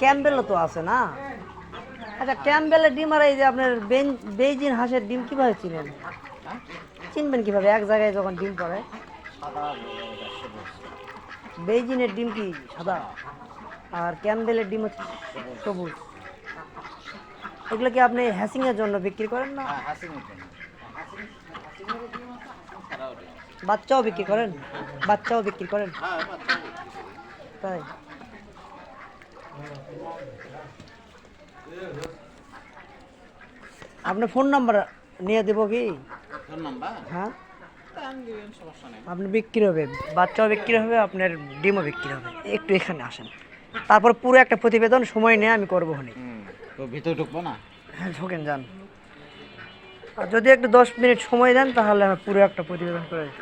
ক্যাম্বেলও তো আছে না? আচ্ছা, ক্যাম্বেলের ডিম আর এই যে আপনার বেইজিং হাঁসের ডিম কিভাবে চিনেন? চিনবেন কিভাবে এক জায়গায় যখন ডিম পড়ে? বেইজিংয়ের ডিম কি সাদা আর ক্যাম্বেলের ডিম হচ্ছে সবুজ? এগুলো কি আপনি হ্যাসিং এর জন্য বিক্রি করেন না? বাচ্চাও বিক্রি করেন? বাচ্চাও বিক্রি করেন? তাই? আপনার ফোন নাম্বার নিয়ে দেবো কি? হ্যাঁ, আপনি বিক্রি হবে, বাচ্চাও বিক্রি হবে, আপনার ডিমও বিক্রি হবে। একটু এখানে আসেন, তারপর পুরো একটা প্রতিবেদন সময় নিয়ে আমি করবো। তো ভিতরে ঢুকবো না? হ্যাঁ, ঢোকেন, যান। আর যদি একটু 10 মিনিট সময় দেন তাহলে আমি পুরো একটা প্রতিবেদন করে দিই।